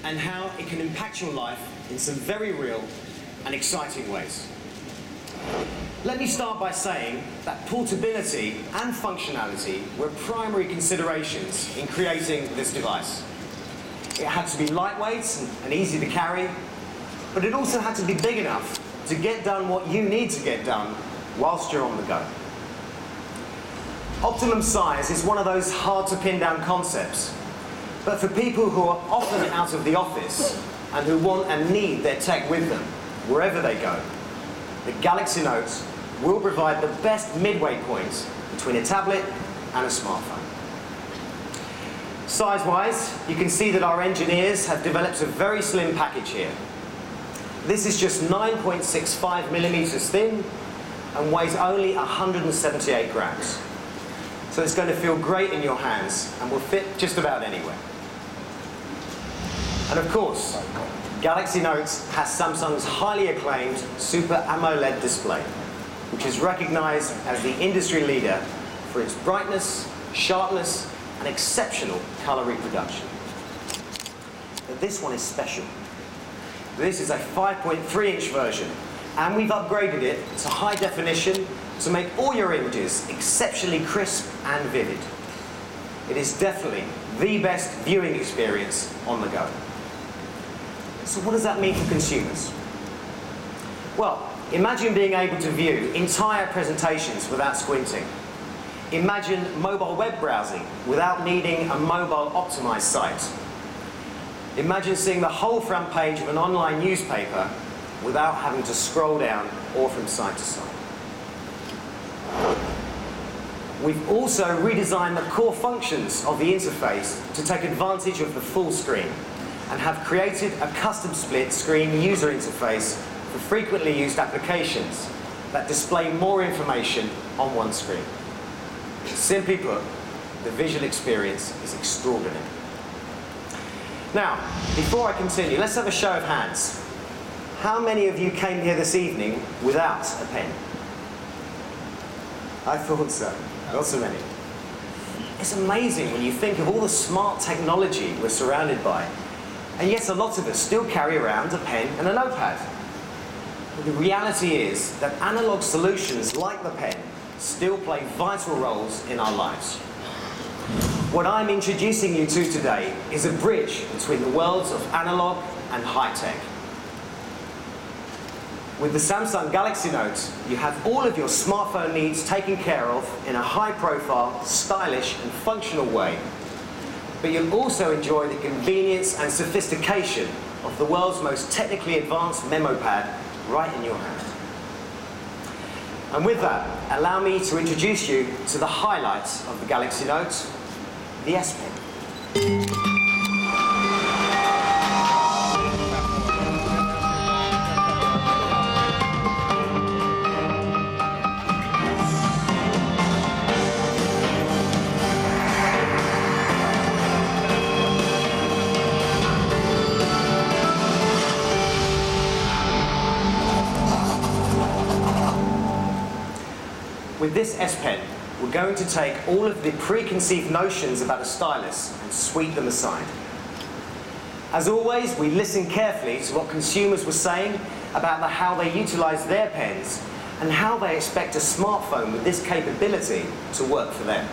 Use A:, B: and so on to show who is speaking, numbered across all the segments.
A: and how it can impact your life in some very real and exciting ways. Let me start by saying that portability and functionality were primary considerations in creating this device. It had to be lightweight and easy to carry, but it also had to be big enough to get done what you need to get done whilst you're on the go. Optimum size is one of those hard to pin down concepts, but for people who are often out of the office and who want and need their tech with them wherever they go, the Galaxy Note will provide the best midway point between a tablet and a smartphone. Size-wise, you can see that our engineers have developed a very slim package here. This is just 9.65 millimeters thin and weighs only 178 grams. So it's going to feel great in your hands and will fit just about anywhere. And of course, Galaxy Note has Samsung's highly acclaimed Super AMOLED display, which is recognized as the industry leader for its brightness, sharpness, and exceptional color reproduction. But this one is special. This is a 5.3-inch version, and we've upgraded it to high definition to make all your images exceptionally crisp and vivid. It is definitely the best viewing experience on the go. So what does that mean for consumers? Well, imagine being able to view entire presentations without squinting. Imagine mobile web browsing without needing a mobile optimized site. Imagine seeing the whole front page of an online newspaper without having to scroll down or from side to side. We've also redesigned the core functions of the interface to take advantage of the full screen and have created a custom split screen user interface for frequently used applications that display more information on one screen. Simply put, the visual experience is extraordinary. Now, before I continue, let's have a show of hands. How many of you came here this evening without a pen? I thought so. Not so many. It's amazing when you think of all the smart technology we're surrounded by, and yet a lot of us still carry around a pen and a notepad. But the reality is that analog solutions like the pen still play vital roles in our lives. What I'm introducing you to today is a bridge between the worlds of analog and high-tech. With the Samsung Galaxy Note, you have all of your smartphone needs taken care of in a high-profile, stylish, and functional way. But you'll also enjoy the convenience and sophistication of the world's most technically advanced memo pad right in your hand. And with that, allow me to introduce you to the highlights of the Galaxy Note, the S Pen. With this S Pen, we're going to take all of the preconceived notions about a stylus and sweep them aside. As always, we listen carefully to what consumers were saying about how they utilize their pens and how they expect a smartphone with this capability to work for them.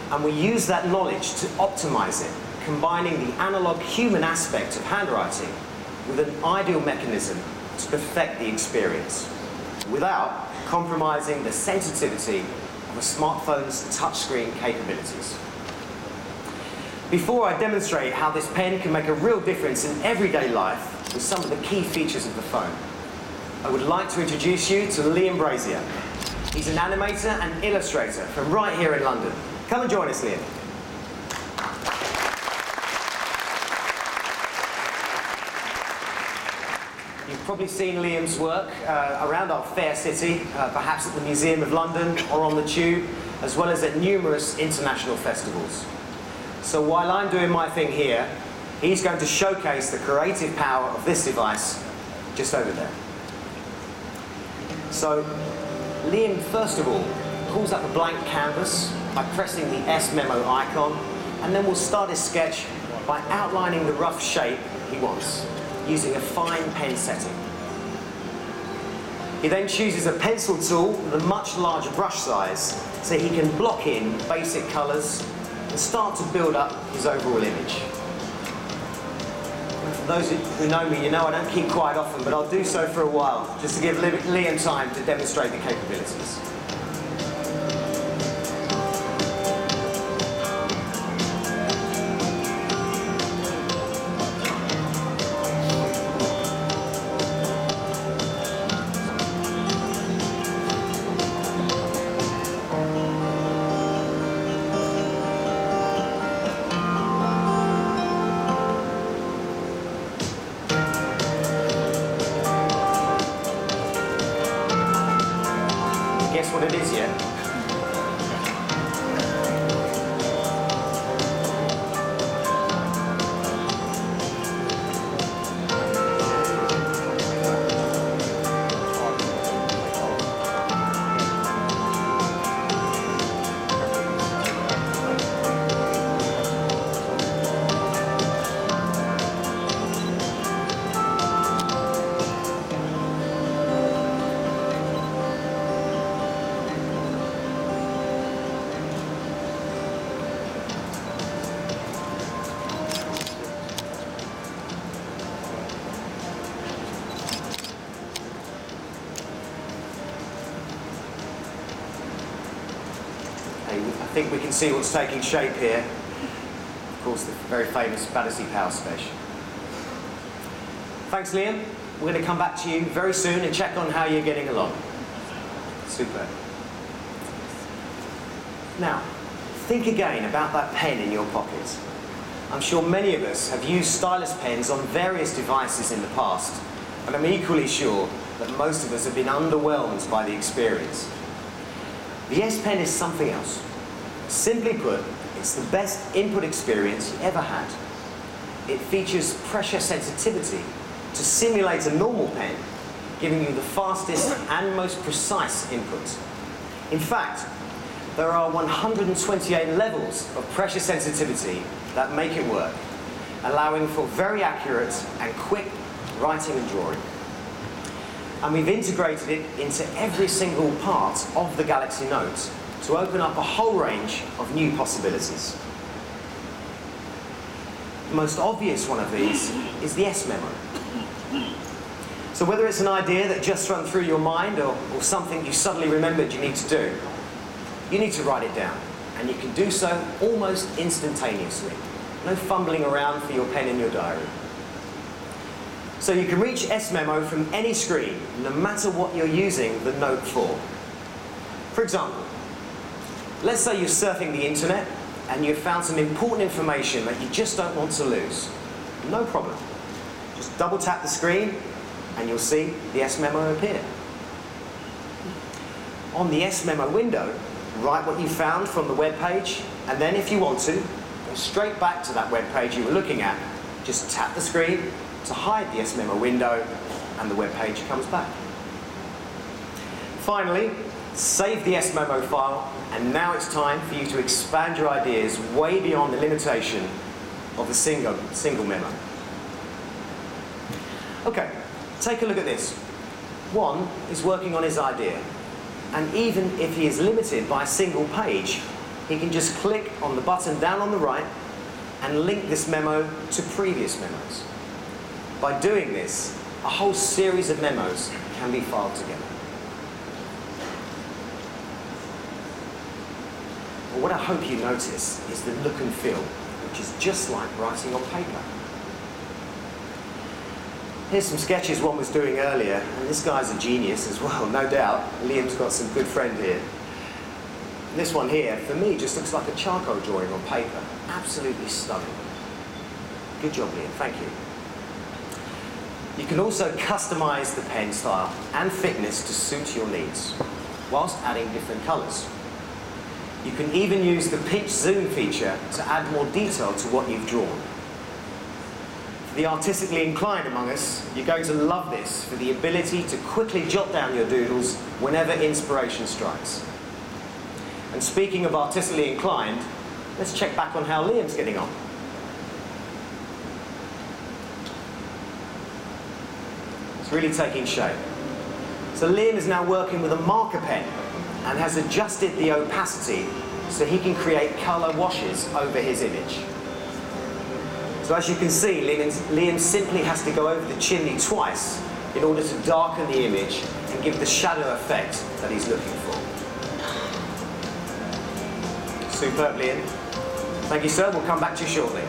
A: And we use that knowledge to optimize it, combining the analog human aspect of handwriting with an ideal mechanism to perfect the experience, without compromising the sensitivity of a smartphone's touchscreen capabilities. Before I demonstrate how this pen can make a real difference in everyday life with some of the key features of the phone, I would like to introduce you to Liam Brazier. He's an animator and illustrator from right here in London. Come and join us, Liam. You've probably seen Liam's work around our fair city, perhaps at the Museum of London or on the Tube, as well as at numerous international festivals. So while I'm doing my thing here, he's going to showcase the creative power of this device just over there. So Liam, first of all, pulls up a blank canvas by pressing the S Memo icon, and then we'll start his sketch by outlining the rough shape he wants using a fine pen setting. He then chooses a pencil tool with a much larger brush size so he can block in basic colours and start to build up his overall image. For those who know me, you know I don't keep quiet often, but I'll do so for a while, just to give Liam time to demonstrate the capabilities. Guess what it is yet? I think we can see what's taking shape here. Of course, the very famous Battersea Power Station. Thanks, Liam. We're going to come back to you very soon and check on how you're getting along. Super. Now, think again about that pen in your pocket. I'm sure many of us have used stylus pens on various devices in the past, and I'm equally sure that most of us have been underwhelmed by the experience. The S Pen is something else. Simply put, it's the best input experience you ever had. It features pressure sensitivity to simulate a normal pen, giving you the fastest and most precise input. In fact, there are 128 levels of pressure sensitivity that make it work, allowing for very accurate and quick writing and drawing. And we've integrated it into every single part of the Galaxy Note to open up a whole range of new possibilities. The most obvious one of these is the S-Memo. So whether it's an idea that just ran through your mind or something you suddenly remembered you need to do, you need to write it down. And you can do so almost instantaneously. No fumbling around for your pen in your diary. So you can reach S-Memo from any screen, no matter what you're using the Note for. For example, let's say you're surfing the internet and you've found some important information that you just don't want to lose. No problem. Just double tap the screen and you'll see the S-Memo appear. On the S-Memo window, write what you found from the web page, and then if you want to, go straight back to that web page you were looking at. Just tap the screen to hide the S-Memo window and the web page comes back. Finally, save the S-Memo file, and now it's time for you to expand your ideas way beyond the limitation of the single memo. Okay, take a look at this. One is working on his idea, and even if he is limited by a single page, he can just click on the button down on the right and link this memo to previous memos. By doing this, a whole series of memos can be filed together. But what I hope you notice is the look and feel, which is just like writing on paper. Here's some sketches one was doing earlier, and this guy's a genius as well, no doubt. Liam's got some good friend here. This one here, for me, just looks like a charcoal drawing on paper. Absolutely stunning. Good job, Liam, thank you. You can also customize the pen style and thickness to suit your needs, whilst adding different colors. You can even use the pinch zoom feature to add more detail to what you've drawn. For the artistically inclined among us, you're going to love this for the ability to quickly jot down your doodles whenever inspiration strikes. And speaking of artistically inclined, let's check back on how Liam's getting on. It's really taking shape. So Liam is now working with a marker pen and has adjusted the opacity so he can create colour washes over his image. So as you can see, Liam simply has to go over the chimney twice in order to darken the image and give the shadow effect that he's looking for. Superb, Liam. Thank you, sir. We'll come back to you shortly.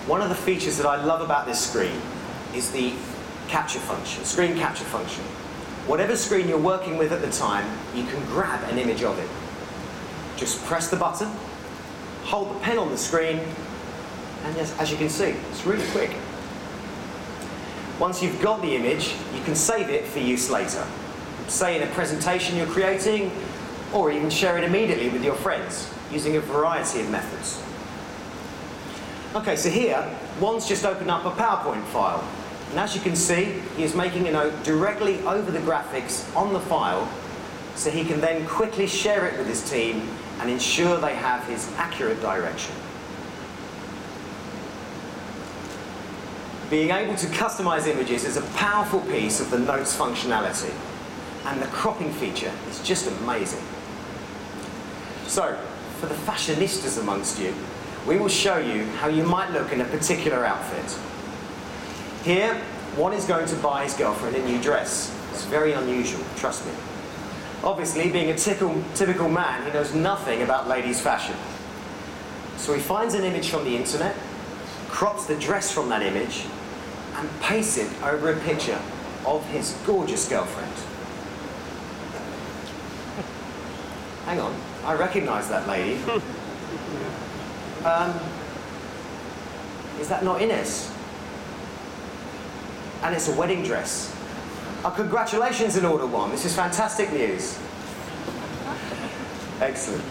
A: One of the features that I love about this screen is the capture function, screen capture function. Whatever screen you're working with at the time, you can grab an image of it. Just press the button, hold the pen on the screen, and as you can see, it's really quick. Once you've got the image, you can save it for use later. Say in a presentation you're creating, or even share it immediately with your friends, using a variety of methods. Okay, so here, Juan's just opened up a PowerPoint file. And as you can see, he is making a note directly over the graphics on the file, so he can then quickly share it with his team and ensure they have his accurate direction. Being able to customize images is a powerful piece of the notes functionality, and the cropping feature is just amazing. So, for the fashionistas amongst you, we will show you how you might look in a particular outfit. Here, one is going to buy his girlfriend a new dress. It's very unusual, trust me. Obviously, being a typical man, he knows nothing about ladies' fashion. So he finds an image from the internet, crops the dress from that image, and pastes it over a picture of his gorgeous girlfriend. Hang on, I recognise that lady. Is that not Ines? And it's a wedding dress. Oh, congratulations in order one. This is fantastic news. Excellent.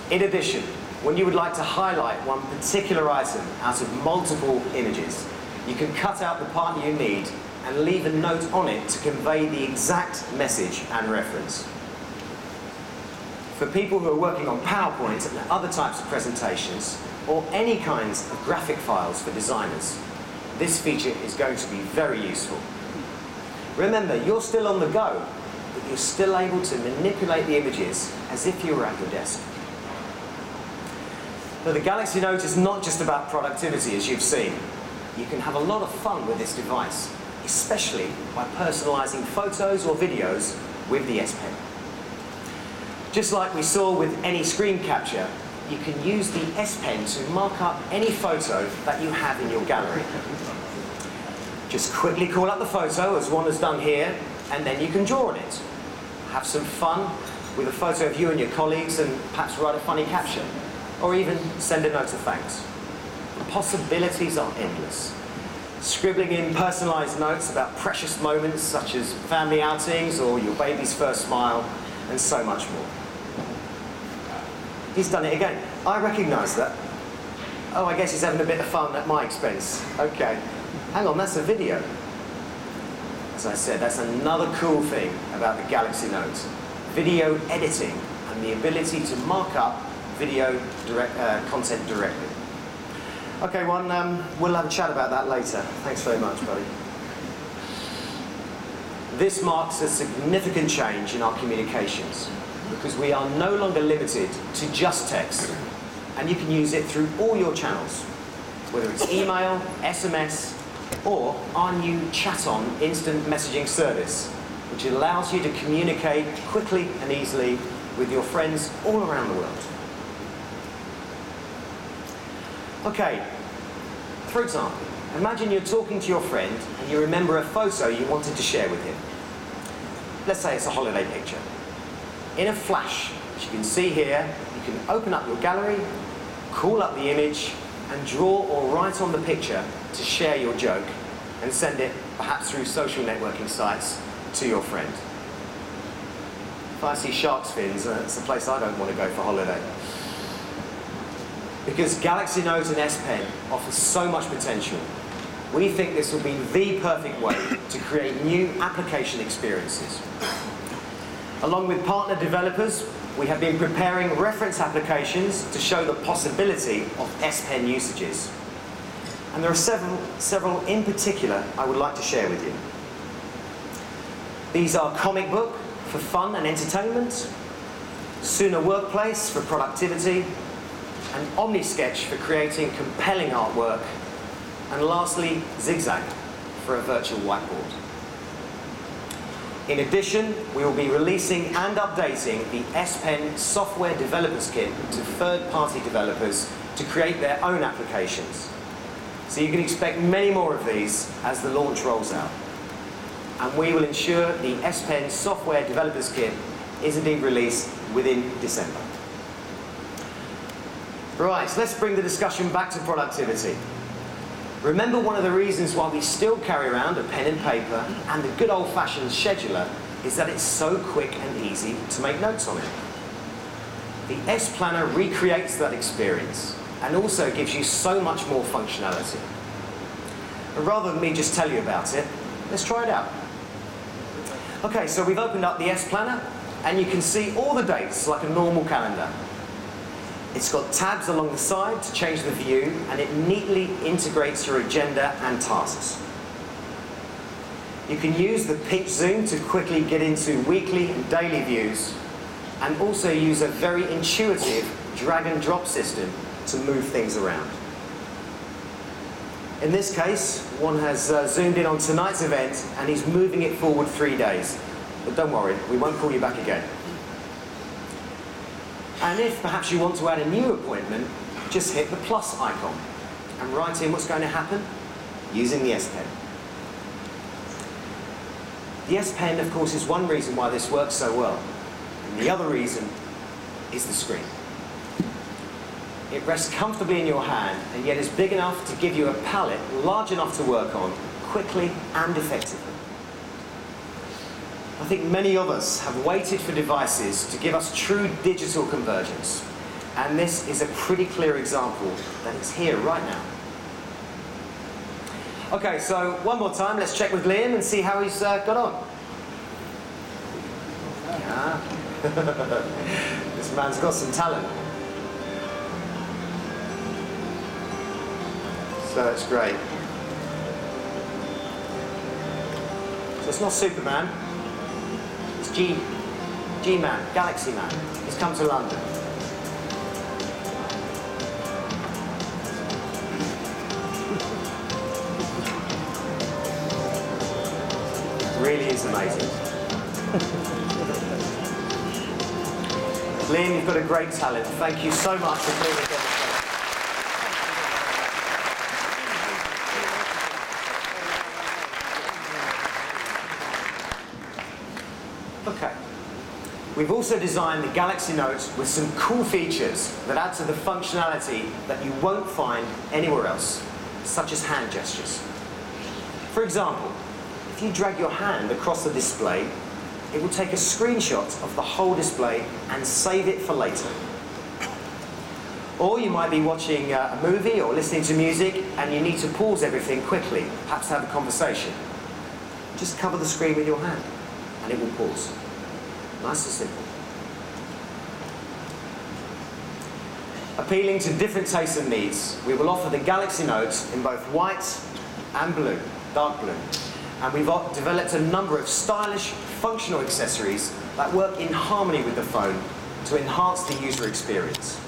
A: In addition, when you would like to highlight one particular item out of multiple images, you can cut out the part you need and leave a note on it to convey the exact message and reference. For people who are working on PowerPoint and other types of presentations, or any kinds of graphic files for designers, this feature is going to be very useful. Remember, you're still on the go, but you're still able to manipulate the images as if you were at your desk. Now, the Galaxy Note is not just about productivity, as you've seen. You can have a lot of fun with this device, especially by personalizing photos or videos with the S Pen. Just like we saw with any screen capture, you can use the S Pen to mark up any photo that you have in your gallery. Just quickly call up the photo, as one has done here, and then you can draw on it. Have some fun with a photo of you and your colleagues and perhaps write a funny caption, or even send a note of thanks. The possibilities are endless. Scribbling in personalised notes about precious moments such as family outings or your baby's first smile, and so much more. He's done it again. I recognise that. Oh, I guess he's having a bit of fun at my expense. Okay. Hang on, that's a video. As I said, that's another cool thing about the Galaxy Note. Video editing and the ability to mark up video content directly. Okay, we'll have a chat about that later. Thanks very much, buddy. This marks a significant change in our communications because we are no longer limited to just text, and you can use it through all your channels, whether it's email, SMS, or our new Chat-On instant messaging service, which allows you to communicate quickly and easily with your friends all around the world. Okay, for example, imagine you're talking to your friend and you remember a photo you wanted to share with him. Let's say it's a holiday picture. In a flash, as you can see here, you can open up your gallery, call up the image, and draw or write on the picture to share your joke and send it, perhaps through social networking sites, to your friend. If I see shark's fins, it's a place I don't want to go for holiday. Because Galaxy Note and S Pen offer so much potential, we think this will be the perfect way to create new application experiences. Along with partner developers, we have been preparing reference applications to show the possibility of S Pen usages. And there are several in particular I would like to share with you. These are Comic Book for fun and entertainment, Sooner Workplace for productivity, and OmniSketch for creating compelling artwork, and lastly, Zigzag for a virtual whiteboard. In addition, we will be releasing and updating the S Pen Software Developers Kit to third-party developers to create their own applications. So you can expect many more of these as the launch rolls out. And we will ensure the S Pen Software Developers Kit is indeed released within December. Right, so let's bring the discussion back to productivity. Remember, one of the reasons why we still carry around a pen and paper and the good old-fashioned scheduler is that it's so quick and easy to make notes on it. The S Planner recreates that experience and also gives you so much more functionality. And rather than me just tell you about it, let's try it out. Okay, so we've opened up the S Planner and you can see all the dates like a normal calendar. It's got tabs along the side to change the view, and it neatly integrates your agenda and tasks. You can use the pinch zoom to quickly get into weekly and daily views, and also use a very intuitive drag and drop system to move things around. In this case, one has zoomed in on tonight's event, and he's moving it forward 3 days. But don't worry, we won't call you back again. And if perhaps you want to add a new appointment, just hit the plus icon and write in what's going to happen using the S Pen. The S Pen, of course, is one reason why this works so well. And the other reason is the screen. It rests comfortably in your hand and yet is big enough to give you a palette large enough to work on quickly and effectively. I think many of us have waited for devices to give us true digital convergence, and this is a pretty clear example that it's here right now. Okay, so one more time, let's check with Liam and see how he's got on. Yeah. This man's got some talent. So it's great. So it's not Superman. G-Man, Galaxy Man. He's come to London. Really is amazing. Liam, you've got a great talent. Thank you so much for being with us. Okay. We've also designed the Galaxy Note with some cool features that add to the functionality that you won't find anywhere else, such as hand gestures. For example, if you drag your hand across the display, it will take a screenshot of the whole display and save it for later. Or you might be watching a movie or listening to music and you need to pause everything quickly, perhaps have a conversation. Just cover the screen with your hand and it will pause. Nice and simple. Appealing to different tastes and needs, we will offer the Galaxy Note in both white and blue, dark blue. And we've developed a number of stylish, functional accessories that work in harmony with the phone to enhance the user experience.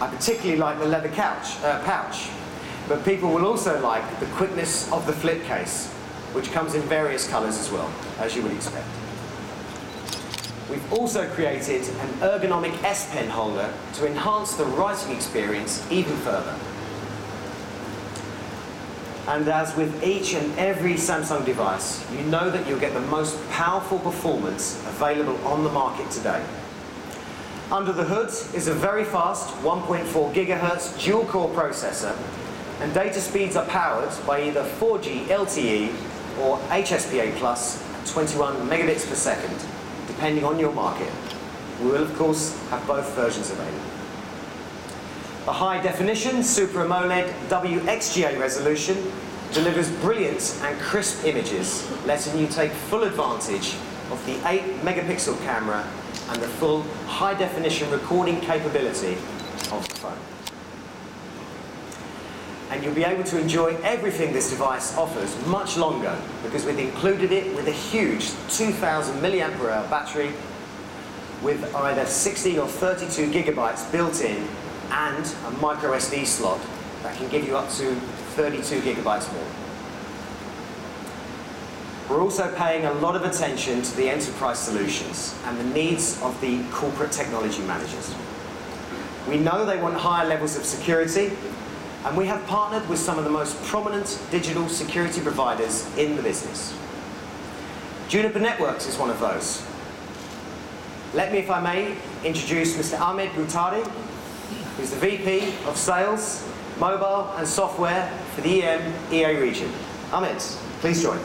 A: I particularly like the leather pouch, but people will also like the quickness of the flip case, which comes in various colours as well, as you would expect. We've also created an ergonomic S Pen holder to enhance the writing experience even further. And as with each and every Samsung device, you know that you'll get the most powerful performance available on the market today. Under the hood is a very fast 1.4 GHz dual-core processor, and data speeds are powered by either 4G LTE or HSPA+ at 21 megabits per second, depending on your market. We will, of course, have both versions available. The high-definition Super AMOLED WXGA resolution delivers brilliant and crisp images, letting you take full advantage of the 8-megapixel camera and the full high-definition recording capability of the phone. And you'll be able to enjoy everything this device offers much longer, because we've included it with a huge 2,000 milliampere hour battery with either 60 or 32 gigabytes built in and a micro SD slot that can give you up to 32 gigabytes more. We're also paying a lot of attention to the enterprise solutions and the needs of the corporate technology managers. We know they want higher levels of security, and we have partnered with some of the most prominent digital security providers in the business. Juniper Networks is one of those. Let me, if I may, introduce Mr. Ahmed Boutari, who's the VP of Sales, Mobile and Software for the EMEA region. Ahmed, please join.